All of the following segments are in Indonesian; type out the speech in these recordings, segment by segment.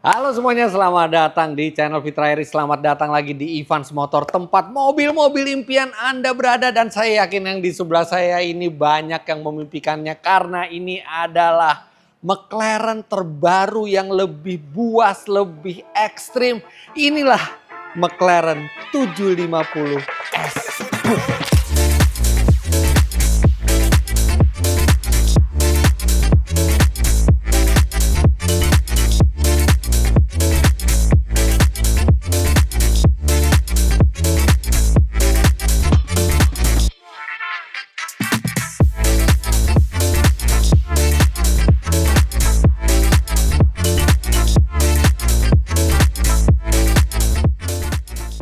Halo semuanya, selamat datang di channel Fitra Eri. Selamat datang lagi di Evans Motor, tempat mobil-mobil impian Anda berada. Dan saya yakin yang di sebelah saya ini banyak yang memimpikannya, karena ini adalah McLaren terbaru yang lebih buas, lebih ekstrim. Inilah McLaren 750S.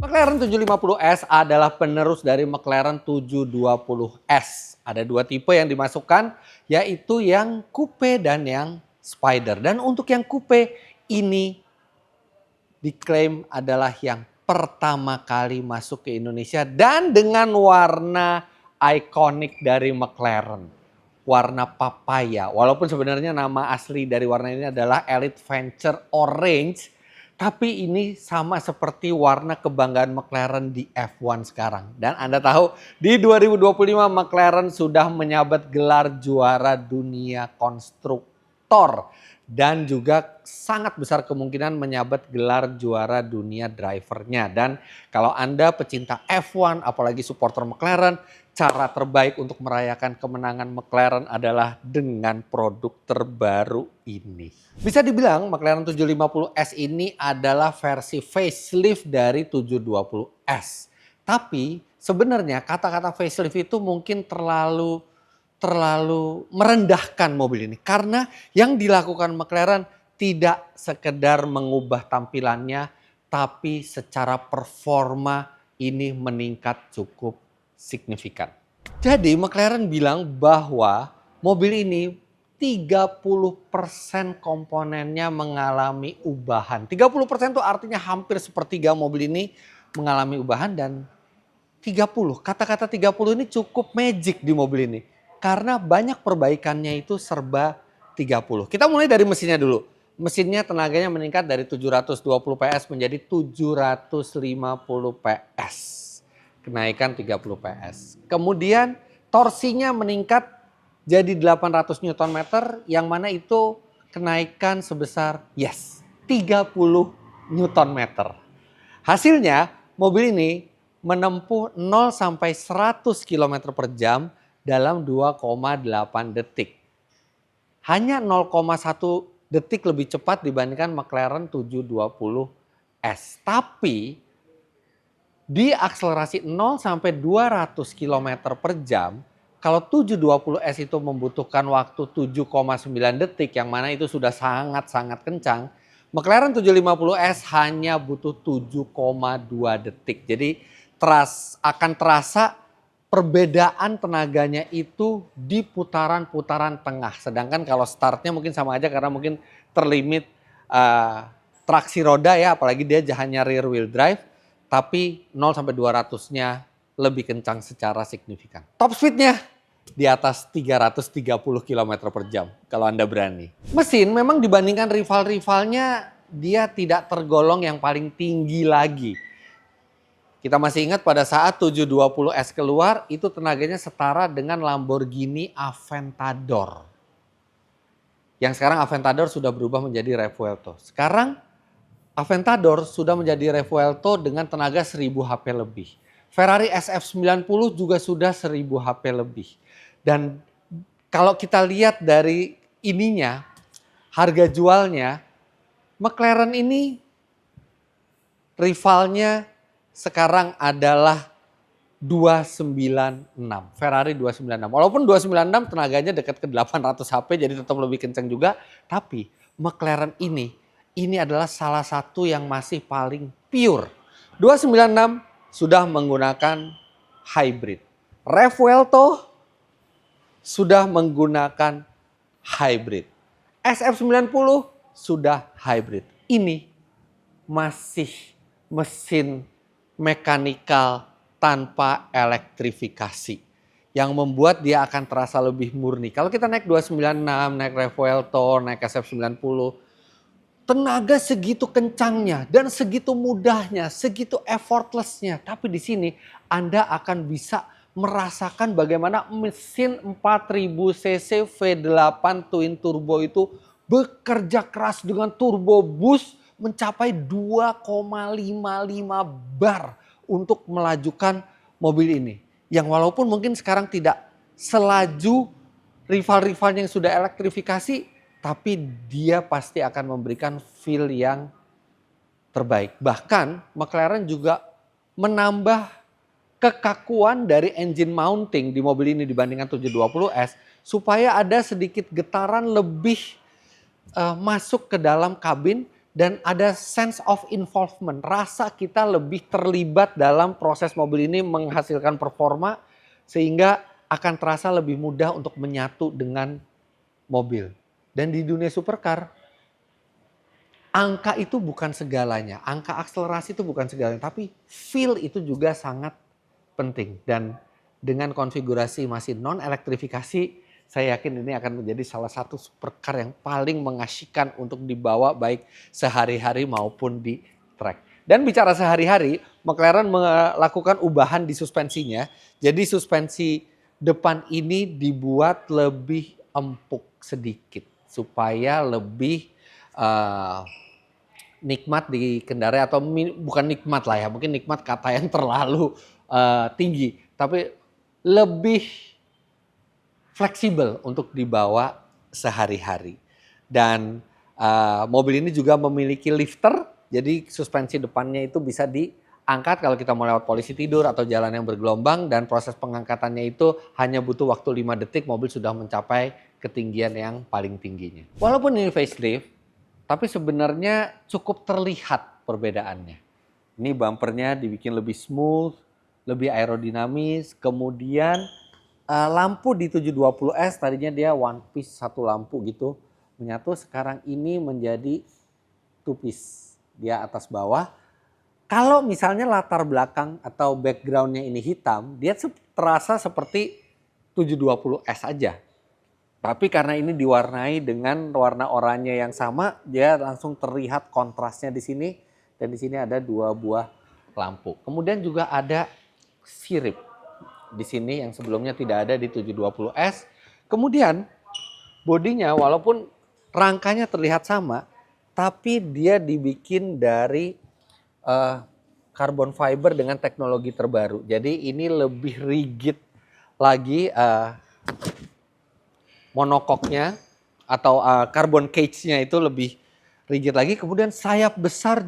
McLaren 750S adalah penerus dari McLaren 720S. Ada dua tipe yang dimasukkan, yaitu yang coupe dan yang spider. Dan untuk yang coupe ini diklaim adalah yang pertama kali masuk ke Indonesia dan dengan warna ikonik dari McLaren. Warna papaya. Walaupun sebenarnya nama asli dari warna ini adalah Elite Venture Orange. Tapi ini sama seperti warna kebanggaan McLaren di F1 sekarang. Dan Anda tahu di 2025 McLaren sudah menyabet gelar juara dunia konstruktor. Dan juga sangat besar kemungkinan menyabet gelar juara dunia drivernya. Dan kalau Anda pecinta F1 apalagi supporter McLaren, cara terbaik untuk merayakan kemenangan McLaren adalah dengan produk terbaru ini. Bisa dibilang McLaren 750S ini adalah versi facelift dari 720S. Tapi sebenarnya kata-kata facelift itu mungkin terlalu merendahkan mobil ini. Karena yang dilakukan McLaren tidak sekedar mengubah tampilannya, tapi secara performa ini meningkat cukup signifikan. Jadi McLaren bilang bahwa mobil ini 30% komponennya mengalami ubahan. 30% itu artinya hampir sepertiga mobil ini mengalami ubahan, dan 30, kata-kata 30 ini cukup magic di mobil ini. Karena banyak perbaikannya itu serba 30. Kita mulai dari mesinnya dulu. Mesinnya tenaganya meningkat dari 720 PS menjadi 750 PS. Kenaikan 30 PS. Kemudian torsinya meningkat jadi 800 Nm yang mana itu kenaikan sebesar 30 Nm. Hasilnya mobil ini menempuh 0 sampai 100 km per jam dalam 2,8 detik. Hanya 0,1 detik lebih cepat dibandingkan McLaren 720S. Tapi di akselerasi 0 sampai 200 km per jam, kalau 720S itu membutuhkan waktu 7,9 detik, yang mana itu sudah sangat-sangat kencang, McLaren 750S hanya butuh 7,2 detik. Jadi akan terasa perbedaan tenaganya itu di putaran-putaran tengah. Sedangkan kalau startnya mungkin sama aja karena mungkin terlimit traksi roda ya, apalagi dia hanya rear wheel drive. Tapi 0 sampai 200-nya lebih kencang secara signifikan. Top speed-nya di atas 330 km per jam kalau Anda berani. Mesin memang dibandingkan rival-rivalnya dia tidak tergolong yang paling tinggi lagi. Kita masih ingat pada saat 720S keluar itu tenaganya setara dengan Lamborghini Aventador. Yang sekarang Aventador sudah berubah menjadi Revuelto. Sekarang Aventador sudah menjadi Revuelto dengan tenaga 1000 HP lebih. Ferrari SF90 juga sudah 1000 HP lebih. Dan kalau kita lihat dari ininya, harga jualnya, McLaren ini rivalnya sekarang adalah 296, Ferrari 296. Walaupun 296 tenaganya dekat ke 800 HP jadi tetap lebih kencang juga. Tapi McLaren ini adalah salah satu yang masih paling pure. 296 sudah menggunakan hybrid. Revuelto sudah menggunakan hybrid. SF90 sudah hybrid. Ini masih mesin mekanikal tanpa elektrifikasi yang membuat dia akan terasa lebih murni. Kalau kita naik 296, naik Revuelto, naik SF90, tenaga segitu kencangnya dan segitu mudahnya, segitu effortlessnya. Tapi di sini Anda akan bisa merasakan bagaimana mesin 4000 cc V8 twin turbo itu bekerja keras dengan turbo boost mencapai 2,55 bar untuk melajukan mobil ini. Yang walaupun mungkin sekarang tidak selaju rival-rivalnya yang sudah elektrifikasi, tapi dia pasti akan memberikan feel yang terbaik. Bahkan McLaren juga menambah kekakuan dari engine mounting di mobil ini dibandingkan 720S supaya ada sedikit getaran lebih masuk ke dalam kabin dan ada sense of involvement. Rasa kita lebih terlibat dalam proses mobil ini menghasilkan performa sehingga akan terasa lebih mudah untuk menyatu dengan mobil. Dan di dunia supercar, angka itu bukan segalanya. Angka akselerasi itu bukan segalanya. Tapi feel itu juga sangat penting. Dan dengan konfigurasi masih non-elektrifikasi, saya yakin ini akan menjadi salah satu supercar yang paling mengasyikkan untuk dibawa baik sehari-hari maupun di track. Dan bicara sehari-hari, McLaren melakukan ubahan di suspensinya. Jadi suspensi depan ini dibuat lebih empuk sedikit supaya lebih nikmat dikendarai, atau bukan nikmat lah ya, mungkin nikmat kata yang terlalu tinggi, tapi lebih fleksibel untuk dibawa sehari-hari. Dan mobil ini juga memiliki lifter, jadi suspensi depannya itu bisa diangkat kalau kita mau lewat polisi tidur atau jalan yang bergelombang, dan proses pengangkatannya itu hanya butuh waktu 5 detik, mobil sudah mencapai ketinggian yang paling tingginya. Walaupun ini facelift, tapi sebenarnya cukup terlihat perbedaannya. Ini bumpernya dibikin lebih smooth, lebih aerodinamis, kemudian lampu di 720S tadinya dia one piece, satu lampu gitu menyatu, sekarang ini menjadi two piece, dia atas bawah. Kalau misalnya latar belakang atau backgroundnya ini hitam, dia terasa seperti 720S aja. Tapi karena ini diwarnai dengan warna oranye yang sama, dia langsung terlihat kontrasnya di sini, dan di sini ada 2 buah lampu. Kemudian juga ada sirip di sini yang sebelumnya tidak ada di 720S. Kemudian bodinya walaupun rangkanya terlihat sama, tapi dia dibikin dari carbon fiber dengan teknologi terbaru. Jadi ini lebih rigid lagi monokoknya atau carbon cage-nya itu lebih rigid lagi. Kemudian sayap besar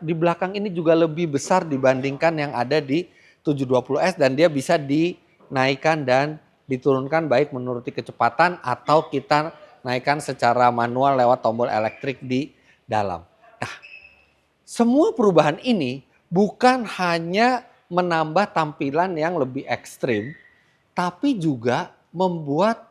di belakang ini juga lebih besar dibandingkan yang ada di 720S, dan dia bisa dinaikkan dan diturunkan baik menuruti kecepatan atau kita naikkan secara manual lewat tombol elektrik di dalam. Nah, semua perubahan ini bukan hanya menambah tampilan yang lebih ekstrim, tapi juga membuat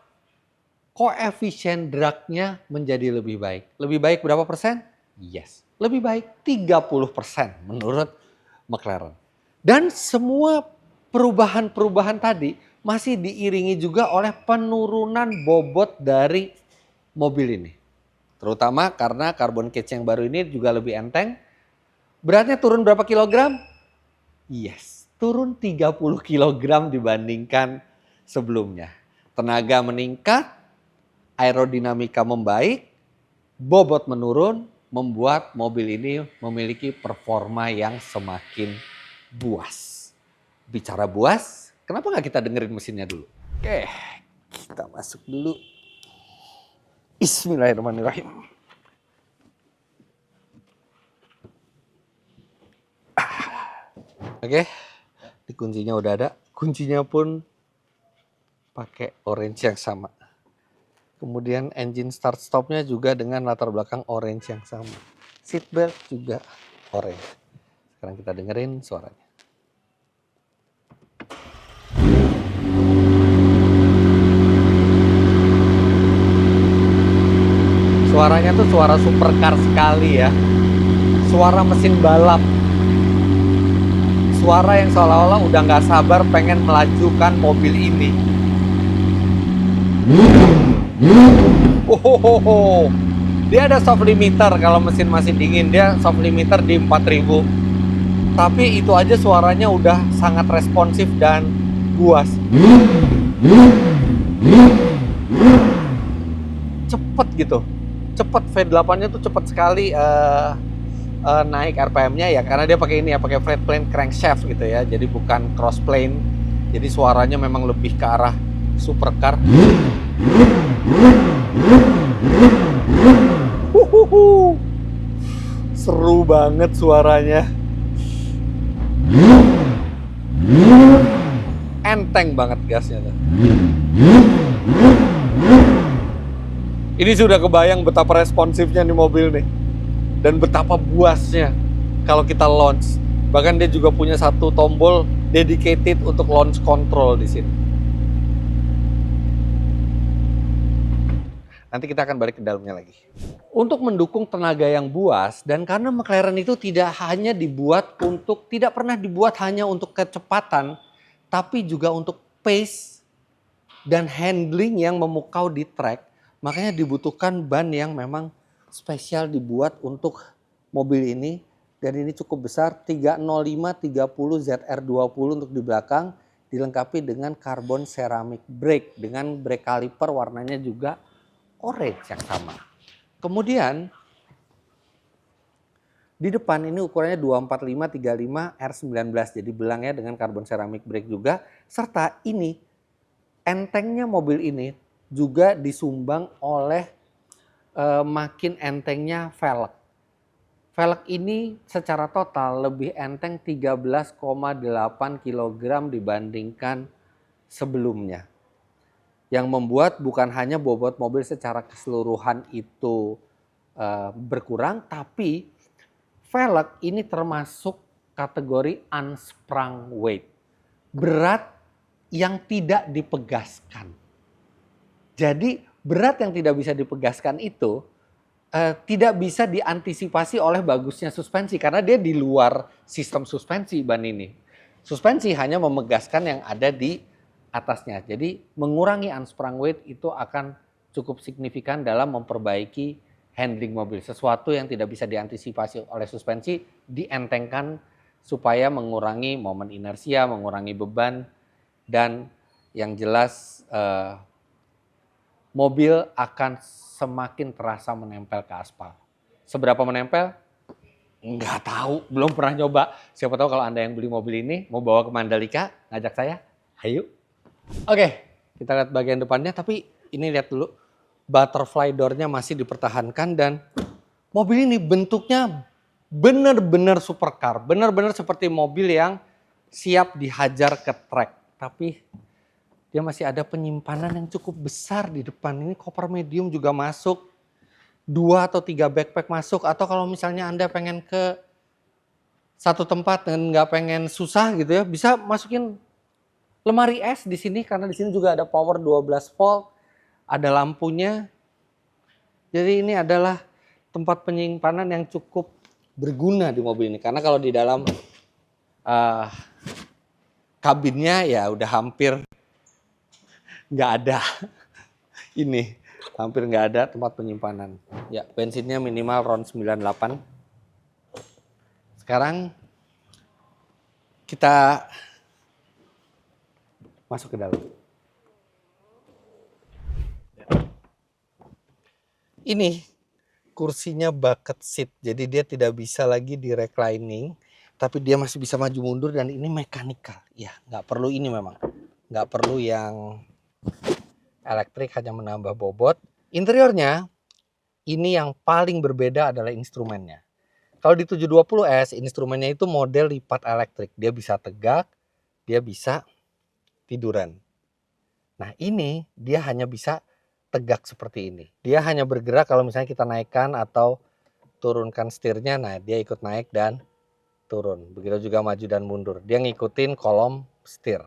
koefisien dragnya menjadi lebih baik. Lebih baik berapa persen? Yes, lebih baik 30% menurut McLaren. Dan semua perubahan-perubahan tadi masih diiringi juga oleh penurunan bobot dari mobil ini. Terutama karena carbon cage yang baru ini juga lebih enteng. Beratnya turun berapa kilogram? Yes, turun 30 kilogram dibandingkan sebelumnya. Tenaga meningkat, aerodinamika membaik, bobot menurun, membuat mobil ini memiliki performa yang semakin buas. Bicara buas, kenapa nggak kita dengerin mesinnya dulu? Oke, kita masuk dulu. Bismillahirrahmanirrahim. Oke, di kuncinya udah ada. Kuncinya pun pakai orange yang sama. Kemudian engine start stopnya juga dengan latar belakang orange yang sama. Seatbelt juga orange. Sekarang kita dengerin suaranya. Suaranya tuh suara supercar sekali ya. Suara mesin balap. Suara yang seolah-olah udah nggak sabar pengen melajukan mobil ini. Dia ada soft limiter kalau mesin masih dingin, dia soft limiter di 4000. Tapi itu aja suaranya udah sangat responsif dan buas. Cepet gitu. Cepet, V8-nya tuh cepet sekali naik RPM-nya ya, karena dia pakai ini ya, pakai flat plane crankshaft gitu ya. Jadi bukan cross plane. Jadi suaranya memang lebih ke arah supercar. Seru banget suaranya. Enteng banget gasnya tuh. Ini sudah kebayang betapa responsifnya nih mobil nih. Dan betapa buasnya kalau kita launch. Bahkan dia juga punya satu tombol dedicated untuk launch control di sini. Nanti kita akan balik ke dalamnya lagi. Untuk mendukung tenaga yang buas, dan karena McLaren itu tidak pernah dibuat hanya untuk kecepatan, tapi juga untuk pace dan handling yang memukau di track. Makanya dibutuhkan ban yang memang spesial dibuat untuk mobil ini. Dan ini cukup besar, 305/30 ZR20 untuk di belakang, dilengkapi dengan carbon ceramic brake dengan brake caliper warnanya juga orange yang sama. Kemudian di depan ini ukurannya 245/35 R19, jadi belangnya dengan carbon ceramic brake juga. Serta ini entengnya mobil ini juga disumbang oleh makin entengnya velg. Velg ini secara total lebih enteng 13,8 kg dibandingkan sebelumnya. Yang membuat bukan hanya bobot mobil secara keseluruhan itu berkurang, tapi velg ini termasuk kategori unsprung weight. Berat yang tidak dipegaskan. Jadi berat yang tidak bisa dipegaskan itu tidak bisa diantisipasi oleh bagusnya suspensi karena dia di luar sistem suspensi ban ini. Suspensi hanya memegaskan yang ada di atasnya. Jadi mengurangi unsprung weight itu akan cukup signifikan dalam memperbaiki handling mobil. Sesuatu yang tidak bisa diantisipasi oleh suspensi dientengkan supaya mengurangi momen inersia, mengurangi beban, dan yang jelas mobil akan semakin terasa menempel ke aspal. Seberapa menempel? Nggak tahu, belum pernah nyoba. Siapa tahu kalau Anda yang beli mobil ini mau bawa ke Mandalika, ngajak saya, ayo. Oke, kita lihat bagian depannya, tapi ini lihat dulu. Butterfly door-nya masih dipertahankan dan mobil ini bentuknya benar-benar supercar. Benar-benar seperti mobil yang siap dihajar ke track. Tapi dia masih ada penyimpanan yang cukup besar di depan. Ini koper medium juga masuk. 2 atau 3 backpack masuk. Atau kalau misalnya Anda pengen ke satu tempat dan nggak pengen susah gitu ya, bisa masukin lemari es di sini. Karena di sini juga ada power 12 volt. Ada lampunya. Jadi ini adalah tempat penyimpanan yang cukup berguna di mobil ini. Karena kalau di dalam kabinnya ya udah hampir nggak ada. Ini hampir nggak ada tempat penyimpanan. Ya, bensinnya minimal RON 98. Sekarang kita masuk ke dalam. Ini kursinya bucket seat, jadi dia tidak bisa lagi di reclining, tapi dia masih bisa maju mundur dan ini mekanikal. Ya, nggak perlu ini memang, nggak perlu yang elektrik, hanya menambah bobot. Interiornya, ini yang paling berbeda adalah instrumennya. Kalau di 720S, instrumennya itu model lipat elektrik. Dia bisa tegak, dia bisa tiduran. Nah ini, dia hanya bisa tegak seperti ini. Dia hanya bergerak kalau misalnya kita naikkan atau turunkan setirnya. Nah dia ikut naik dan turun. Begitu juga maju dan mundur. Dia ngikutin kolom setir.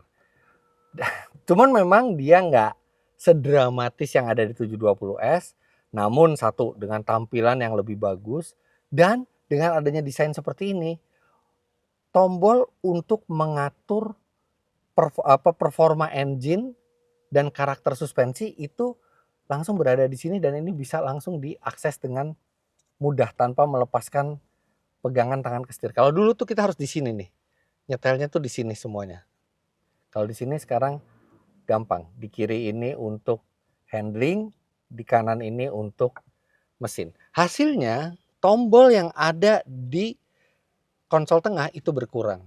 Cuman memang dia nggak sedramatis yang ada di 720S. Namun satu, dengan tampilan yang lebih bagus. Dan dengan adanya desain seperti ini, tombol untuk mengatur performa engine dan karakter suspensi itu langsung berada di sini dan ini bisa langsung diakses dengan mudah tanpa melepaskan pegangan tangan ke setir. Kalau dulu tuh kita harus di sini nih, nyetelnya tuh di sini semuanya. Kalau di sini sekarang gampang, di kiri ini untuk handling, di kanan ini untuk mesin. Hasilnya tombol yang ada di konsol tengah itu berkurang.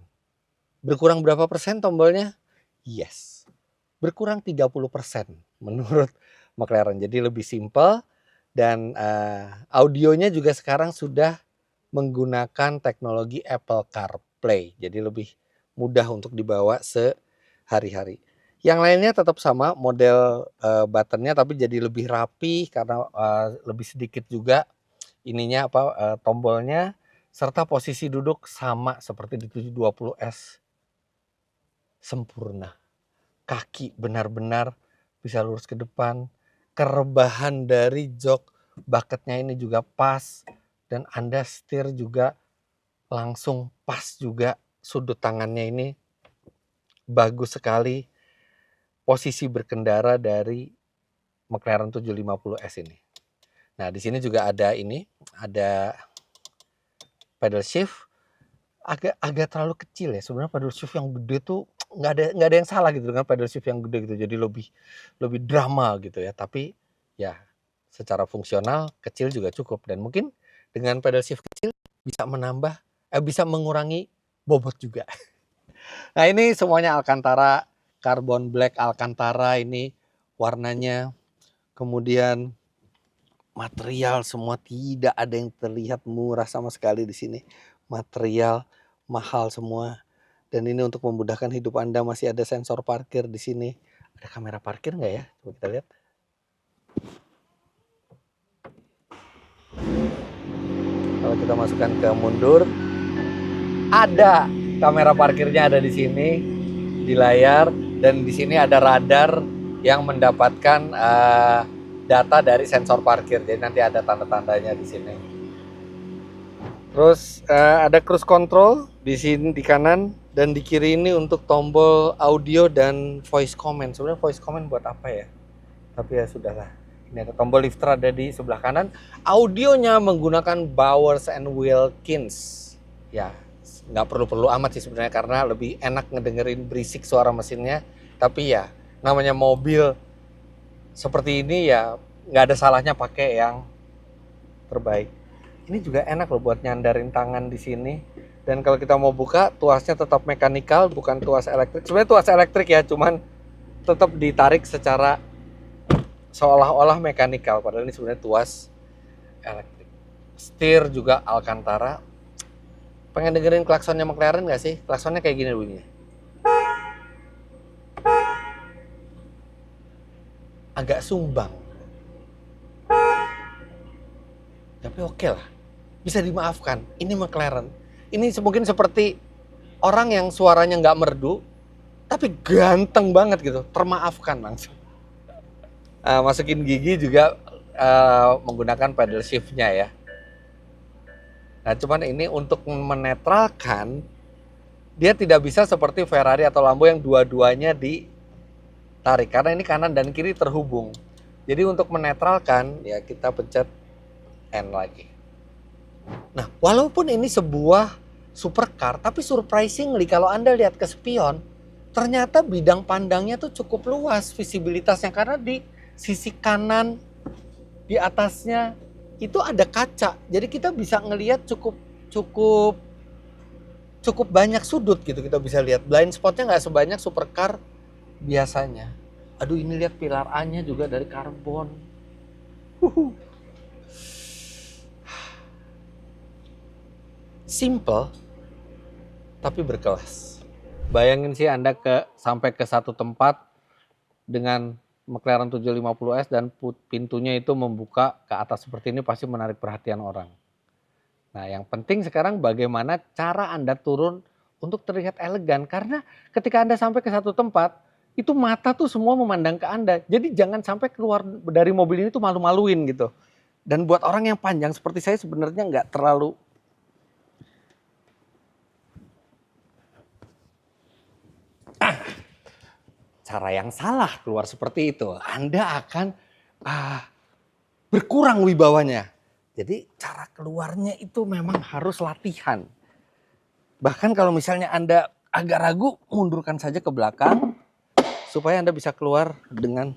Berkurang berapa persen tombolnya? Yes, berkurang 30% menurut McLaren. Jadi lebih simpel dan audionya juga sekarang sudah menggunakan teknologi Apple CarPlay. Jadi lebih mudah untuk dibawa sehari-hari. Yang lainnya tetap sama model buttonnya tapi jadi lebih rapi karena lebih sedikit juga ininya tombolnya, serta posisi duduk sama seperti di 720S, sempurna. Kaki benar-benar bisa lurus ke depan. Kerebahan dari jok bucketnya ini juga pas dan Anda setir juga langsung pas juga, sudut tangannya ini bagus sekali posisi berkendara dari McLaren 750S ini. Nah, di sini juga ada pedal shift, agak terlalu kecil ya. Sebenarnya pedal shift yang gede tuh nggak ada yang salah gitu dengan pedal shift yang gede gitu. Jadi lebih drama gitu ya. Tapi ya secara fungsional kecil juga cukup dan mungkin dengan pedal shift kecil bisa mengurangi bobot juga. Nah, ini semuanya Alcantara, carbon black Alcantara ini warnanya. Kemudian material semua tidak ada yang terlihat murah sama sekali di sini. Material mahal semua. Dan ini untuk memudahkan hidup Anda masih ada sensor parkir di sini. Ada kamera parkir nggak ya? Coba kita lihat. Kalau kita masukkan ke mundur, ada kamera parkirnya ada di sini di layar dan di sini ada radar yang mendapatkan data dari sensor parkir. Jadi nanti ada tanda-tandanya di sini. Terus ada cruise control di sini di kanan dan di kiri ini untuk tombol audio dan voice command. Sebenarnya voice command buat apa ya? Tapi ya sudahlah. Ini ada tombol lifter ada di sebelah kanan. Audionya menggunakan Bowers and Wilkins. Ya, nggak perlu amat sih sebenarnya karena lebih enak ngedengerin berisik suara mesinnya. Tapi ya, namanya mobil seperti ini ya nggak ada salahnya pakai yang terbaik. Ini juga enak loh buat nyandarin tangan di sini. Dan kalau kita mau buka, tuasnya tetap mekanikal, bukan tuas elektrik. Sebenarnya tuas elektrik ya, cuman tetap ditarik secara seolah-olah mekanikal, padahal ini sebenarnya tuas elektrik. Setir juga Alcantara. Pengen dengerin klaksonnya McLaren nggak sih? Klaksonnya kayak gini bunyinya. Agak sumbang. Tapi oke lah. Bisa dimaafkan. Ini McLaren. Ini mungkin seperti orang yang suaranya nggak merdu, tapi ganteng banget gitu. Termaafkan langsung. Masukin gigi juga menggunakan pedal shift-nya ya. Nah, cuman ini untuk menetralkan, dia tidak bisa seperti Ferrari atau Lambo yang dua-duanya ditarik. Karena ini kanan dan kiri terhubung. Jadi untuk menetralkan, ya kita pencet N lagi. Nah, walaupun ini sebuah supercar, tapi surprisingly kalau Anda lihat ke spion, ternyata bidang pandangnya tuh cukup luas visibilitasnya. Karena di sisi kanan, di atasnya, itu ada kaca. Jadi kita bisa ngelihat cukup banyak sudut gitu, kita bisa lihat. Blind spotnya nggak sebanyak supercar biasanya. Aduh, ini lihat pilar A-nya juga dari karbon. Simple tapi berkelas. Bayangin sih Anda sampai ke satu tempat dengan McLaren 750S dan pintunya itu membuka ke atas seperti ini, pasti menarik perhatian orang. Nah, yang penting sekarang bagaimana cara Anda turun untuk terlihat elegan. Karena ketika Anda sampai ke satu tempat, itu mata tuh semua memandang ke Anda. Jadi jangan sampai keluar dari mobil ini tuh malu-maluin gitu. Dan buat orang yang panjang seperti saya sebenarnya nggak terlalu cara yang salah keluar seperti itu. Anda akan berkurang wibawanya. Jadi cara keluarnya itu memang harus latihan. Bahkan kalau misalnya Anda agak ragu, mundurkan saja ke belakang supaya Anda bisa keluar dengan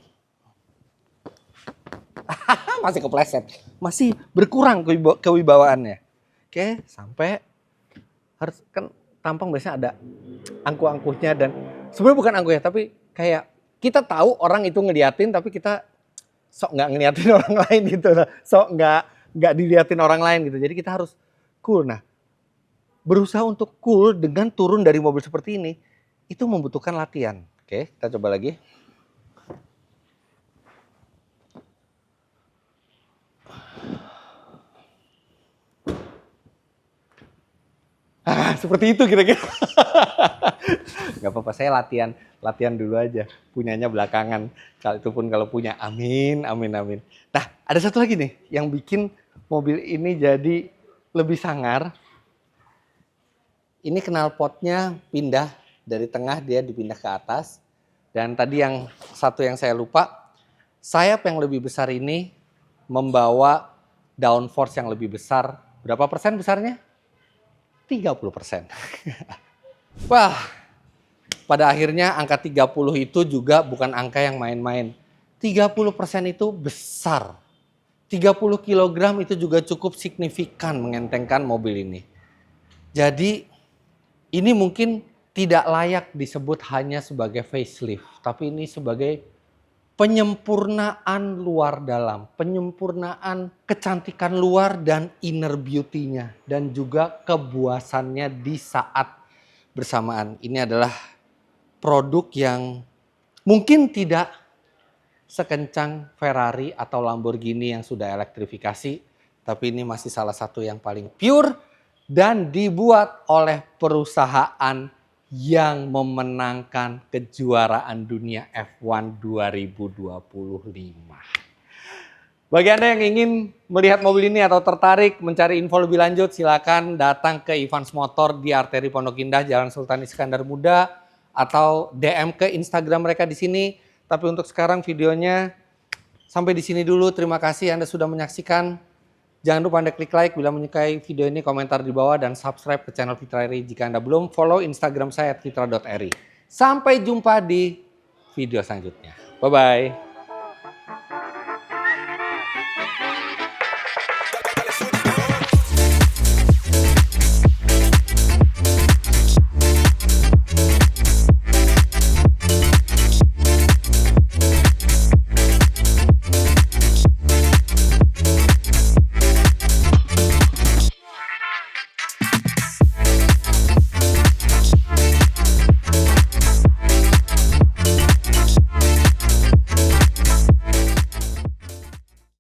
masih kepleset, masih berkurang kewibawaannya. Oke, sampai harus kan tampang biasanya ada angkuh-angkuhnya, dan sebenarnya bukan angkuh ya, tapi kayak kita tahu orang itu ngeliatin tapi kita sok nggak ngeliatin orang lain gitu, sok nggak diliatin orang lain gitu. Jadi kita harus cool. Nah, berusaha untuk cool dengan turun dari mobil seperti ini itu membutuhkan latihan. Oke, kita coba lagi. Seperti itu kira-kira. Gak apa-apa, saya latihan dulu aja. Punyanya belakangan. Kalau punya, amin, amin, amin. Nah, ada satu lagi nih yang bikin mobil ini jadi lebih sangar. Ini knalpotnya pindah dari tengah, dia dipindah ke atas. Dan tadi yang satu yang saya lupa, sayap yang lebih besar ini membawa downforce yang lebih besar. Berapa persen besarnya? 30%. Wah, pada akhirnya angka 30 itu juga bukan angka yang main-main. 30% itu besar. 30 kg itu juga cukup signifikan mengentengkan mobil ini. Jadi ini mungkin tidak layak disebut hanya sebagai facelift, tapi ini sebagai penyempurnaan luar dalam, penyempurnaan kecantikan luar dan inner beauty-nya, dan juga kepuasannya di saat bersamaan. Ini adalah produk yang mungkin tidak sekencang Ferrari atau Lamborghini yang sudah elektrifikasi, tapi ini masih salah satu yang paling pure dan dibuat oleh perusahaan yang memenangkan kejuaraan dunia F1 2025. Bagi Anda yang ingin melihat mobil ini atau tertarik mencari info lebih lanjut, silakan datang ke Evans Motor di Arteri Pondok Indah, Jalan Sultan Iskandar Muda, atau DM ke Instagram mereka di sini. Tapi untuk sekarang videonya sampai di sini dulu. Terima kasih Anda sudah menyaksikan. Jangan lupa Anda klik like bila menyukai video ini, komentar di bawah, dan subscribe ke channel Fitra RI jika Anda belum. Follow Instagram saya @fitra.ri. Sampai jumpa di video selanjutnya. Bye-bye.